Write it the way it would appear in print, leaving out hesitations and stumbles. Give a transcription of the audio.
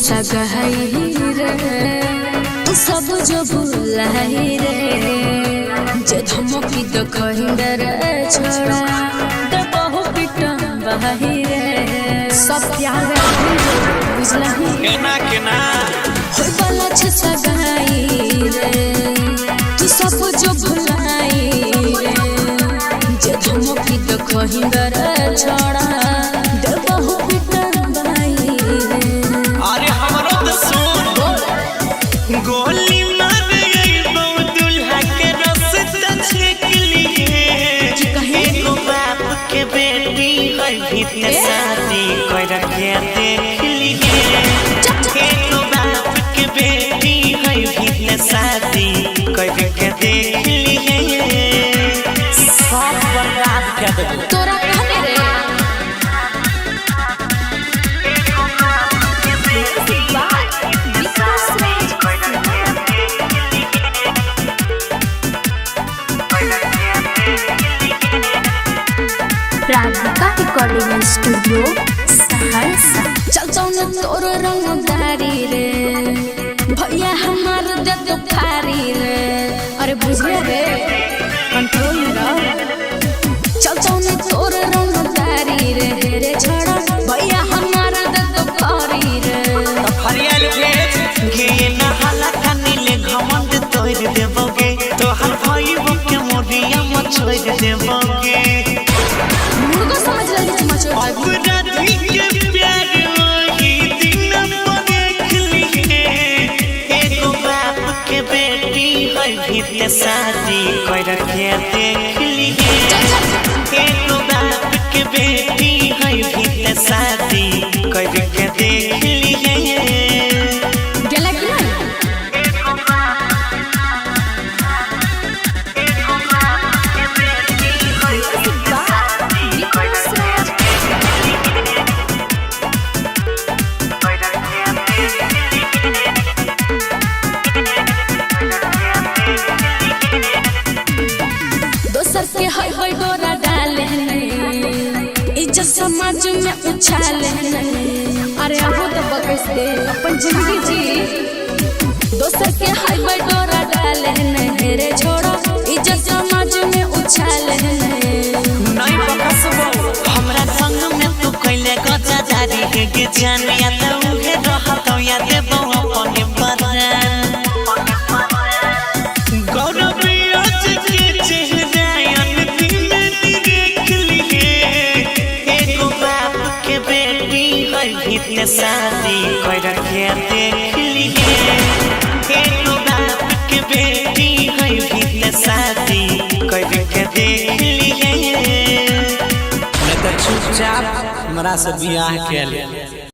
सगाई रे सब जो भूलाई रे जे धमकी देखहि रे छोड़ा दे बहु पिटा बहाई रे सब प्यार बुझलही केना केना होय वाला छ सगाई रे तू सब जो भूलाई रे जे धमकी देखहि रे छोड़ा दे बहु पिटा बहाई रे अरे हमरो तो सुन गोली मार गई बहु दुल्हा के रास्ता छेक लिए एगो बाप के बेटी हर भीतर शादी कर के देख लिए एगो बाप के बेटी हर भीतर शादी कर के देख लिए सब बर्बाद कर दे तोरा कहने रे प्राधिका रिकॉर्डिंग स्टूडियो सहरसा। चल जाऊन तोर रंगदारी रे भैया हमार दे तो फारी रे अरे बुझिया रे कंट्रोल में रह चल जाऊन तोर रंगदारी रे छोड़ा भैया हमार दे तो फारी रे हरियल भेज गे ना हाला कानीले घमंड तोड़ देबोगे तोहर भाईबो के मोरिया में छोड़ देबोगे मुर्गा समझ ले मचो अपराधी के प्यार वही दिन पर देख लिए एगो बाप के बेटी हर भीतर शादी कर के देख लिए एगो बाप के बेटी हर भीतर शादी कर के देख लिए गेला कि नहीं दोसर के हई हई डोरा डाले नहीं इज्जत समाज में उछाले नहीं अरे आहो तो बकस दे अपन जिंदगी जी दोसर के हई हई डोरा डाले नहीं रे छोड़ो इज्जत समाज में उछाले नहीं बकसबो हमरा संग में तू कइले गजा जारी के जान या त उहे रहत या देबो अपने बदन गौरव आज के चेहरा अंतिम देख लिए एगो बाप के बेटी हर भीतर शादी कर के देख लिए एगो बाप के बेटी हर भीतर शादी कर के देख लिए नहीं तो चुपचाप हमरा से बियाह के ले